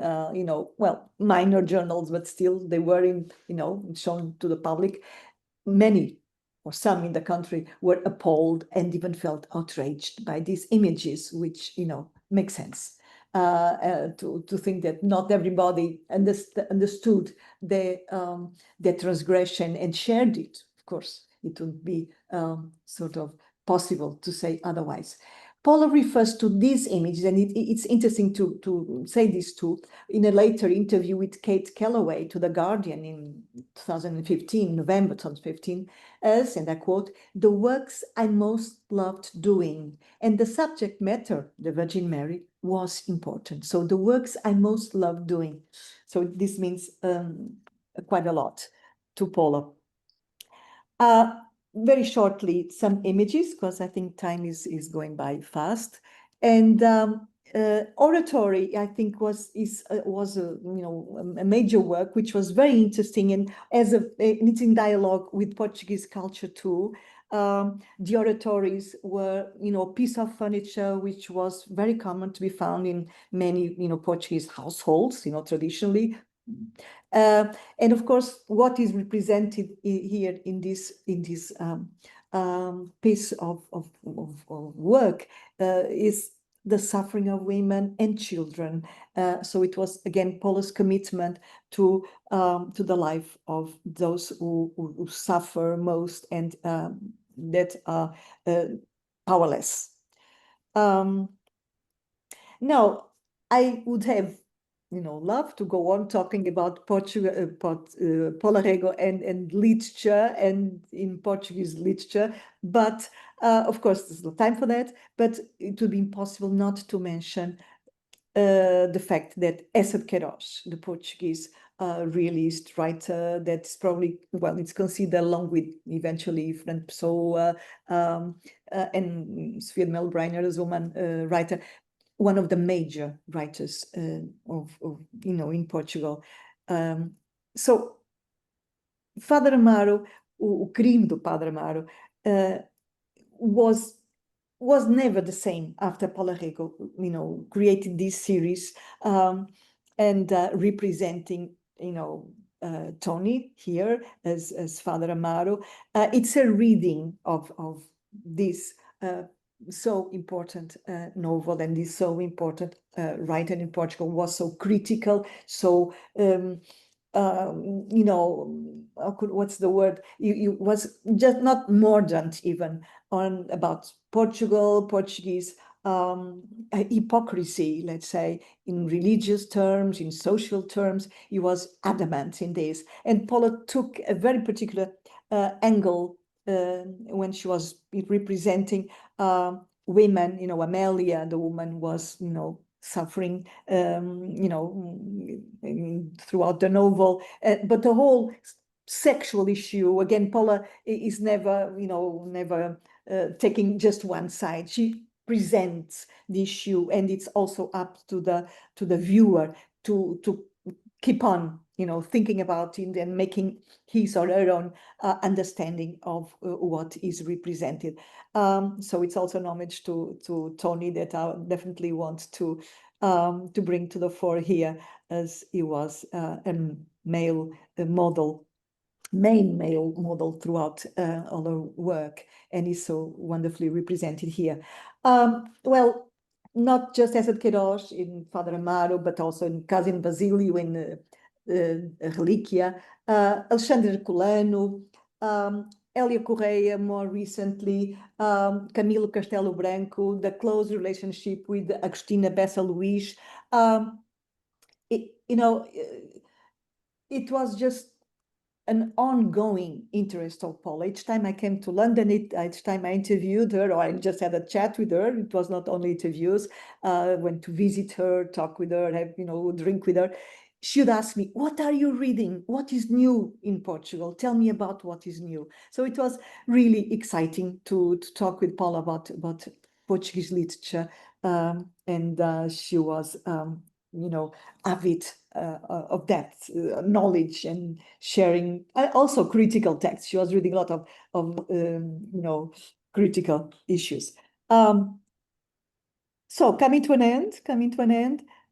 minor journals, but still they were shown to the public. Many or some in the country were appalled and even felt outraged by these images, which, makes sense. To think that not everybody understood the transgression and shared it. Of course, it would be sort of possible to say otherwise. Paula refers to these images, and it's interesting to say this too, in a later interview with Kate Calloway to The Guardian in 2015, November 2015, as, and I quote, "the works I most loved doing, and the subject matter, the Virgin Mary, was important." So the works I most loved doing. So this means quite a lot to Paula. Very shortly, some images, because I think time is going by fast. And oratory, I think, was a major work, which was very interesting, and it's in dialogue with Portuguese culture too. The oratories were, a piece of furniture which was very common to be found in many, Portuguese households, traditionally. And of course, what is represented here in this piece of work is the suffering of women and children. So it was again Paula's commitment to the life of those who suffer most and that are powerless. Now, I would have love to go on talking about Portugal, Paula Rego and literature and in Portuguese literature, but of course there's no time for that, but it would be impossible not to mention the fact that Eça de Queiroz, the Portuguese realist writer, that's probably, it's considered along with eventually Fernando Pessoa and Sofia de Mello Breiner as woman writer, one of the major writers in Portugal. So, Father Amaro, o crime do Padre Amaro, was never the same after Paula Rego, created this series and representing, Tony here as Father Amaro. It's a reading of this so important novel, and this so important writer in Portugal, was so critical, so what's the word? You was just not mordant even on about Portugal, Portuguese hypocrisy, let's say, in religious terms, in social terms. He was adamant in this. And Paula took a very particular angle when she was representing women. You know, Amelia, the woman, was, you know, suffering, you know, throughout the novel. But the whole sexual issue, again, Paula is never, you know, never taking just one side. She presents the issue, and it's also up to the viewer to keep on, you know, thinking about it and making his or her own understanding of what is represented. So it's also an homage to Tony that I definitely want to bring to the fore here, as he was a male model, main male model throughout all her work, and is so wonderfully represented here. Well, not just as at Queiroz in Father Amaro, but also in Cousin Basílio in Relíquia, Alexandre Herculano, Hélia Correia more recently, Camilo Castelo Branco, the close relationship with Agostina Bessa Luís. You know, it was just an ongoing interest of Paula. Each time I came to London, each time I interviewed her, or I just had a chat with her, it was not only interviews, went to visit her, talk with her, have, you know, drink with her. She would ask me, what are you reading? What is new in Portugal? Tell me about what is new. So it was really exciting to talk with Paula about Portuguese literature. And she was, you know, avid of depth, knowledge, and sharing, also critical text. She was reading a lot of you know, critical issues. So coming to an end,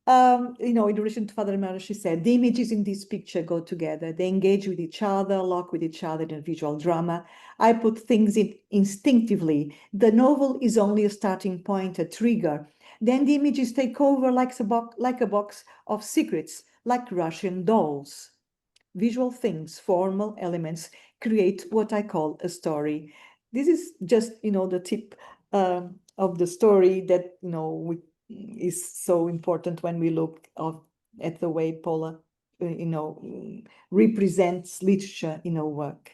you know, in relation to Father Amaro, she said, the images in this picture go together. They engage with each other, lock with each other in visual drama. I put things in instinctively. The novel is only a starting point, a trigger. Then the images take over like a box of secrets, like Russian dolls. Visual things, formal elements, create what I call a story. This is just, you know, the tip of the story that, you know, is so important when we look at the way Paula, you know, represents literature in her work.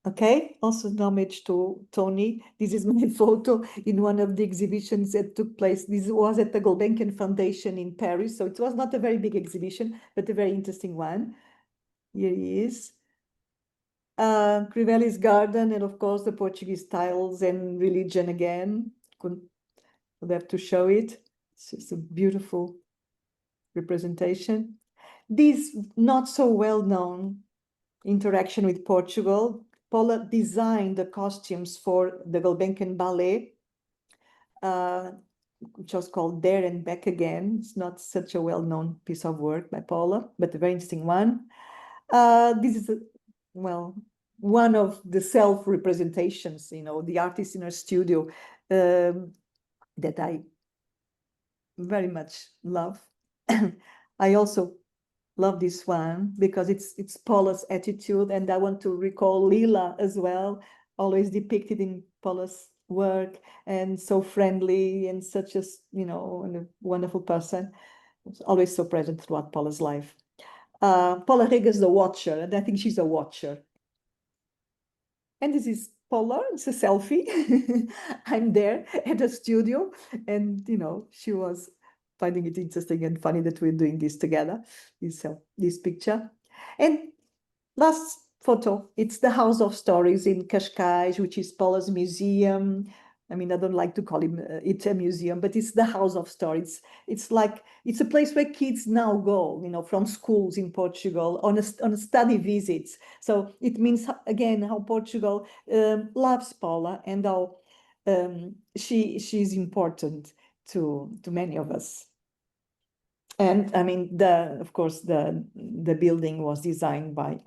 Okay, also an homage to Tony. This is my photo in one of the exhibitions that took place. This was at the Gulbenkian Foundation in Paris. So it was not a very big exhibition, but a very interesting one. Here he is. Crivelli's garden, and of course the Portuguese tiles and religion again. Could have to show it. It's just a beautiful representation. This not so well-known interaction with Portugal, Paula designed the costumes for the Gulbenkian Ballet, which was called There and Back Again. It's not such a well-known piece of work by Paula, but a very interesting one. This is, well, one of the self-representations, you know, the artist in her studio, that I very much love. I also love this one because it's Paula's attitude, and I want to recall Lila as well, always depicted in Paula's work, and so friendly and such a, you know, a wonderful person. It's always so present throughout Paula's life. Paula Rego is the watcher, and I think she's a watcher. And this is Paula, it's a selfie. I'm there at the studio, and, you know, she was finding it interesting and funny that we're doing this together, this picture. And last photo, it's the House of Stories in Cascais, which is Paula's museum. I mean, I don't like to call it a museum, but it's the House of Stories. It's like, it's a place where kids now go, you know, from schools in Portugal on a study visits. So it means, again, how Portugal loves Paula, and how she's important to many of us. And I mean, of course, the building was designed by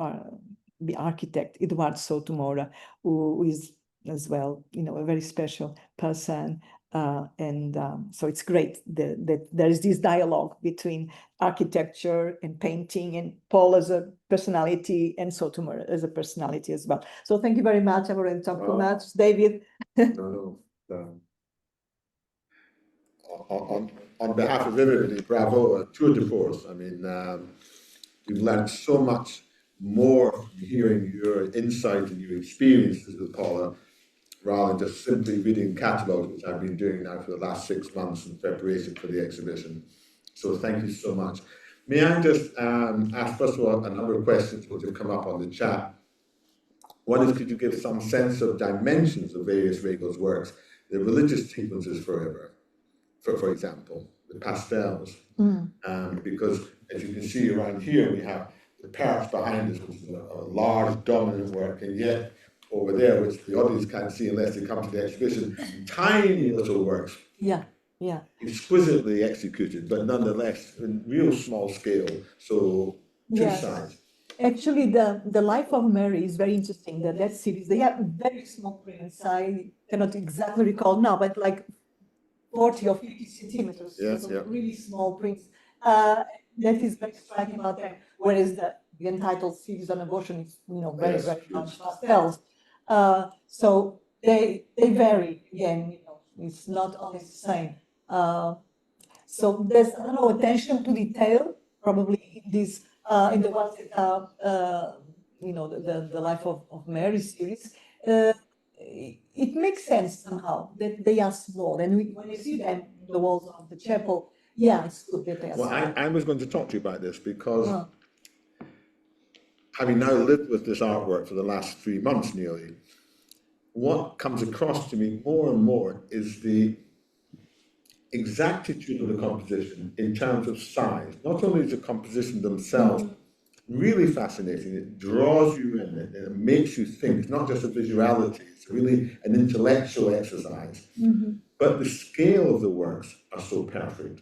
the architect Eduardo Sotomora, who is as well, you know, a very special person. So it's great that there is this dialogue between architecture and painting, and Paul as a personality, and Sotomora as a personality as well. So thank you very much. I've already talked too much. David? No, on behalf of everybody, bravo, tour de force. I mean, we've learned so much more from hearing your insight and your experiences with Paula, rather than just simply reading catalogues, which I've been doing now for the last 6 months in preparation for the exhibition. So thank you so much. May I just ask, first of all, a number of questions which have come up on the chat. One is, could you give some sense of dimensions of various Rego's works? The religious sequences for example, the pastels, because as you can see around here, we have the perch behind us, which is a large dominant work, and yet over there, which the audience can't see unless they come to the exhibition, tiny little works. Yeah. Exquisitely executed, but nonetheless in real small scale. So two sides. Actually, the Life of Mary is very interesting. That series, they have very small prints. I cannot exactly recall now, but like 40 or 50 centimeters. Really small prints. That is very striking about them. Whereas the entitled series on abortion is, very large pastels. So they vary again. It's not always the same. So there's attention to detail probably in this in the ones that are the Life of Mary series. It makes sense somehow that they are small, and when you see them in the walls of the chapel, it's good that they are small. Well, I was going to talk to you about this because having now lived with this artwork for the last 3 months nearly, what comes across to me more and more is the exactitude of the composition in terms of size. Not only is the composition themselves really fascinating, it draws you in, it makes you think. It's not just a visuality, it's really an intellectual exercise. But the scale of the works are so perfect.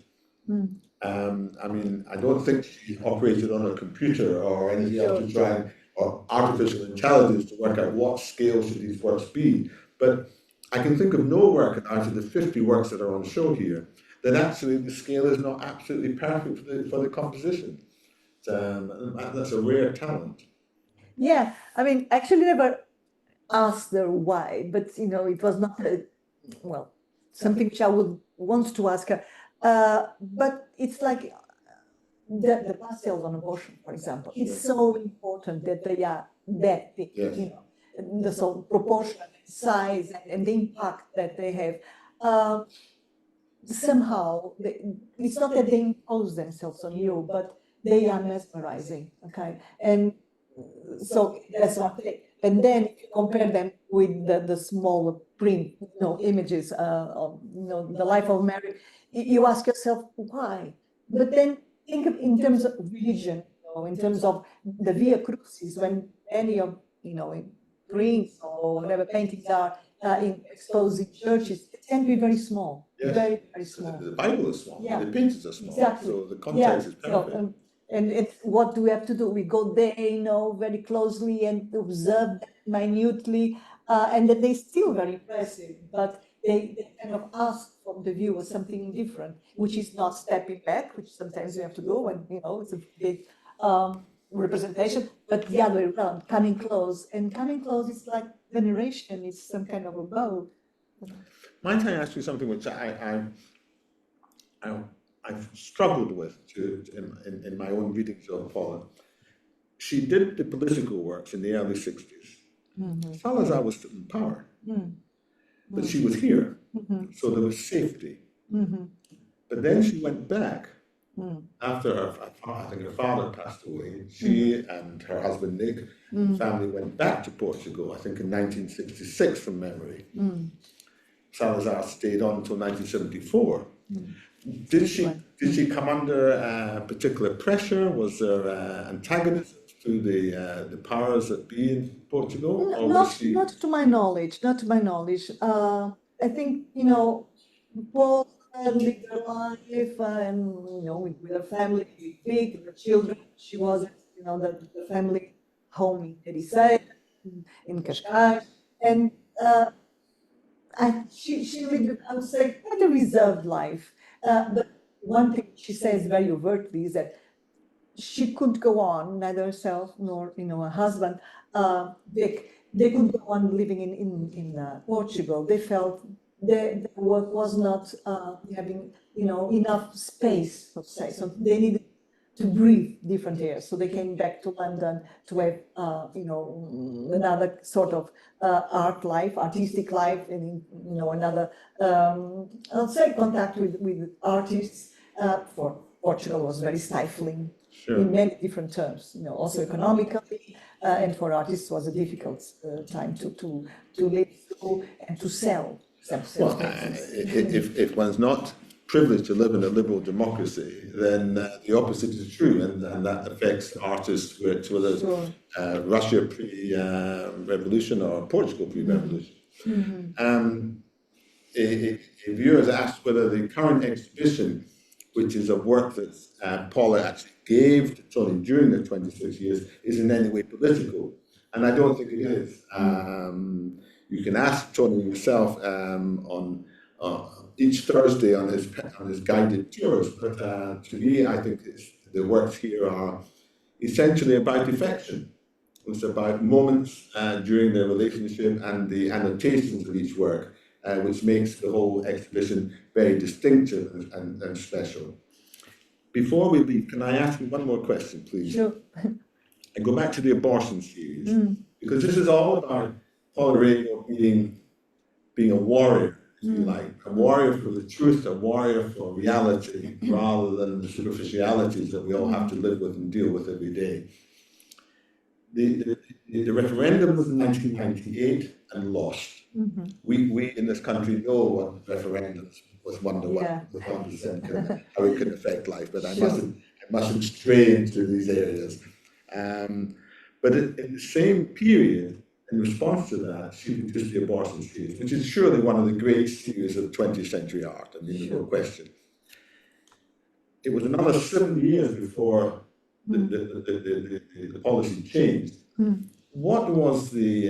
I mean, I don't think she operated on a computer or anything else to try, or artificial intelligence to work out what scale should these works be. But I can think of no work out of the 50 works that are on show here that actually the scale is not absolutely perfect for the composition. That's a rare talent. Yeah, I mean, actually never asked her why, but it was not something which I would want to ask her. But it's like the pastels on abortion, for example. It's so important that they are that big, the sort of proportion, size, and the impact that they have. Somehow, it's not that they impose themselves on you, but they are mesmerizing, okay? And so that's one thing. And then if you compare them with the smaller print, images of, the Life of Mary, you ask yourself, why? But then think of in terms of religion, in terms of the Via Crucis, when any of, prints or whatever paintings are exposed in churches, it tend to be very small, very, very small. The Bible is small, the paintings are small, so the context is perfect. And what do we have to do? We go there, very closely and observe minutely, and that they're still very impressive, but they kind of ask from the viewer something different, which is not stepping back, which sometimes you have to do when, it's a big representation, but the other way around, coming close. And coming close is like veneration, it's some kind of a bow. Might I ask you something which I've struggled with in my own readings of Paula. She did the political works in the early 60s. Salazar was still in power, but she was here, so there was safety. But then she went back after I think her father passed away. She and her husband Nick, family went back to Portugal, I think in 1966 from memory. Salazar stayed on until 1974. Did she come under particular pressure? Was there antagonism to the powers that be in Portugal? Not to my knowledge. Not to my knowledge. I think Paul lived her life, and with her family, big, her children. She was, the family home in Terceira, in Cascais, and she lived, I would say, quite a reserved life. But one thing she says very overtly is that she couldn't go on, neither herself nor her husband. They couldn't go on living in Portugal. They felt their work was not having enough space, let's say. So they needed to breathe different air. So they came back to London to have, another sort of artistic life, and, another, I'll say, contact with artists. For Portugal was very stifling in many different terms, also economically, and for artists was a difficult time to live through and to sell. Well, if one's not privileged to live in a liberal democracy, then the opposite is true, and that affects artists, whether it's Russia pre-revolution or Portugal pre-revolution. If viewers asked whether the current exhibition, which is a work that Paula actually gave to Tony during the 26 years, is in any way political, and I don't think it is. You can ask Tony himself on each Thursday on his guided tours, but to me, I think the works here are essentially about affection. It's about moments during their relationship and the annotations of each work, which makes the whole exhibition very distinctive and special. Before we leave, can I ask you one more question, please? Sure. And go back to the abortion series, because this is all about Paula Rego being a warrior, if you like, a warrior for the truth, a warrior for reality, rather than the superficialities that we all have to live with and deal with every day. The referendum was in 1998 and lost. We in this country know what referendums with 1%, with 1%, how it can affect life, but I mustn't stray into these areas. But in the same period, in response to that, she produced the abortion series, which is surely one of the great series of 20th century art. I mean, there's no question. It was another 7 years before the policy changed. What was the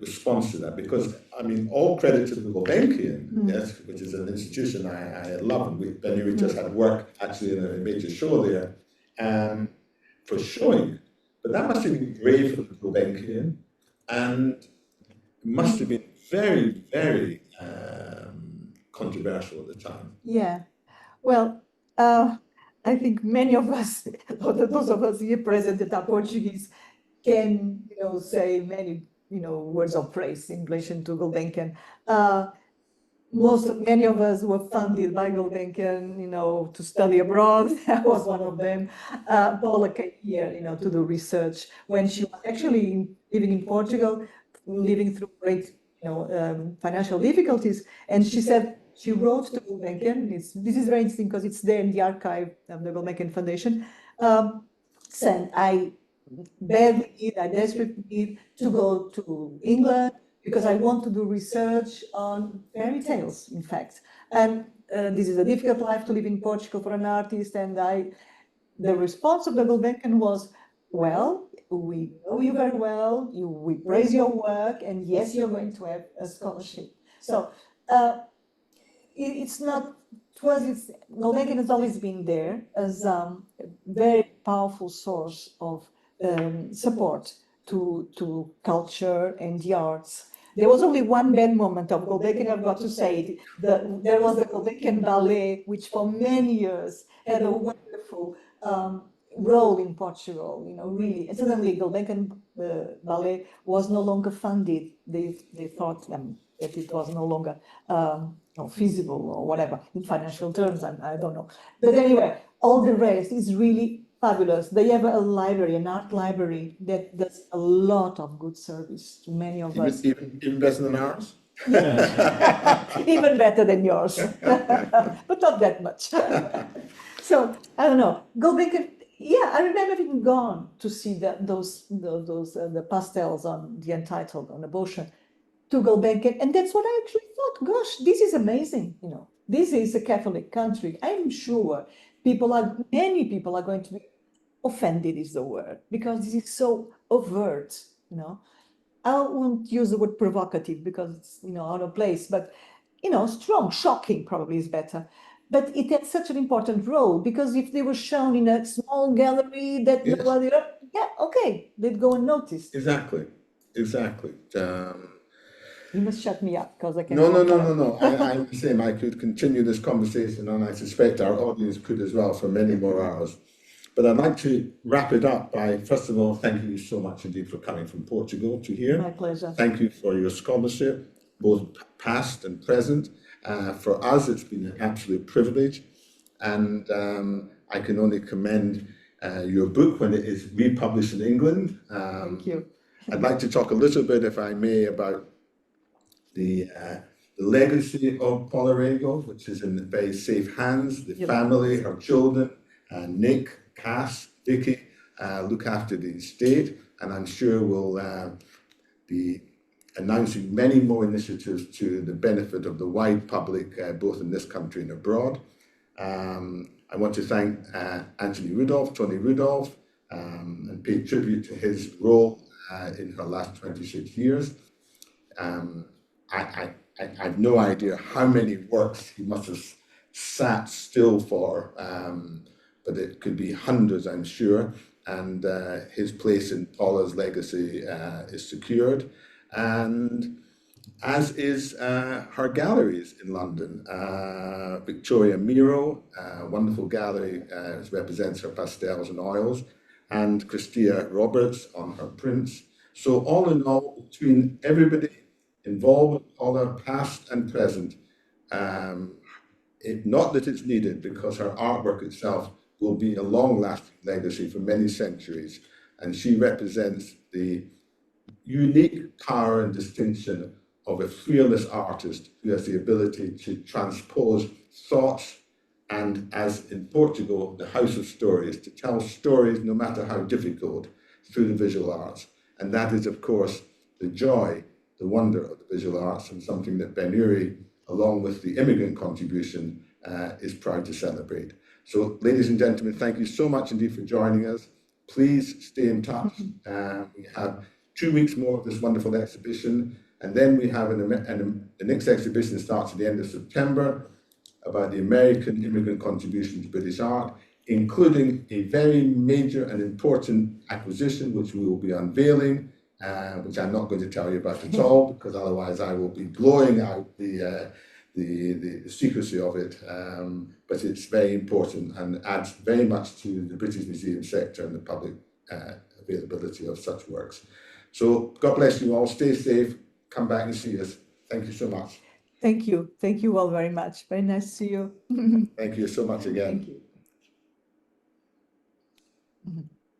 response to that? Because, I mean, all credit to the Gulbenkian, yes, which is an institution I love. Ben just had work actually in a major show there for showing it. But that must have been brave for the Gulbenkian, and it must have been very, very controversial at the time. Yeah. Well, I think many of us, or those of us here present that are Portuguese, can say many words of praise in relation to Gulbenkian. Many of us were funded by Gulbenkian, to study abroad. I was one of them. Paula came here, to do research when she was actually living in Portugal, living through great, financial difficulties. And she said she wrote to Gulbenkian. This is very interesting because it's there in the archive of the Gulbenkian Foundation. Saying, I desperately need to go to England because I want to do research on fairy tales, in fact. And this is a difficult life to live in Portugal for an artist. And the response of the Gulbenkian was, well, we know you very well, we praise your work, and yes, you're going to have a scholarship. So Gulbenkian has always been there as a very powerful source of support to culture and the arts. There was only one bad moment of Gulbenkian, I've got to say it. There was the Gulbenkian Ballet, which for many years had a wonderful role in Portugal, really. And suddenly Gulbenkian Ballet was no longer funded. They thought that it was no longer feasible or whatever, in financial terms, I don't know. But anyway, all the rest is really fabulous. They have a library, an art library, that does a lot of good service to many of us. Even better than ours? Even better than yours, but not that much. So, I don't know. Gulbenkian, I remember having gone to see the pastels on the Untitled, on Abortion, to Gulbenkian, and that's what I actually thought, gosh, this is amazing, This is a Catholic country. I'm sure many people are going to be offended, is the word, because this is so overt, I won't use the word provocative because it's, out of place, but, strong, shocking probably is better. But it had such an important role because if they were shown in a small gallery that nobody, okay, they'd go unnoticed. Exactly. You must shut me up because I can No, no, talk no, on. no, no. I'm the same. I could continue this conversation, and I suspect our audience could as well for many more hours. But I'd like to wrap it up by, first of all, thank you so much indeed for coming from Portugal to here. My pleasure. Thank you for your scholarship, both past and present. For us, it's been an absolute privilege, and I can only commend your book when it is republished in England. Thank you. I'd like to talk a little bit, if I may, about the legacy of Paula Rego, which is in very safe hands. The family, her children, Nick, Cass, Vicky, look after the estate, and I'm sure we'll be announcing many more initiatives to the benefit of the wide public, both in this country and abroad. I want to thank Anthony Rudolph, Tony Rudolph, and pay tribute to his role in her last 26 years. I have no idea how many works he must have sat still for, but it could be hundreds, I'm sure. And his place in Paula's legacy is secured, and as is her galleries in London. Victoria Miro, a wonderful gallery, represents her pastels and oils, and Christia Roberts on her prints. So all in all, between everybody involved with Paula, past and present, not that it's needed, because her artwork itself will be a long-lasting legacy for many centuries, and she represents the unique power and distinction of a fearless artist who has the ability to transpose thoughts, and, as in Portugal, the House of Stories, to tell stories no matter how difficult through the visual arts. And that is, of course, the joy, the wonder of the visual arts, and something that Ben-Uri, along with the immigrant contribution, is proud to celebrate. So, ladies and gentlemen, thank you so much indeed for joining us. Please stay in touch. We have 2 weeks more of this wonderful exhibition, and then we have the next exhibition starts at the end of September about the American immigrant contribution to British art, including a very major and important acquisition which we will be unveiling, which I'm not going to tell you about at all, because otherwise I will be blowing out the secrecy of it. But it's very important and adds very much to the British Museum sector and the public availability of such works. So God bless you all. Stay safe. Come back and see us. Thank you so much. Thank you. Thank you all very much. Very nice to see you. Thank you so much again. Thank you.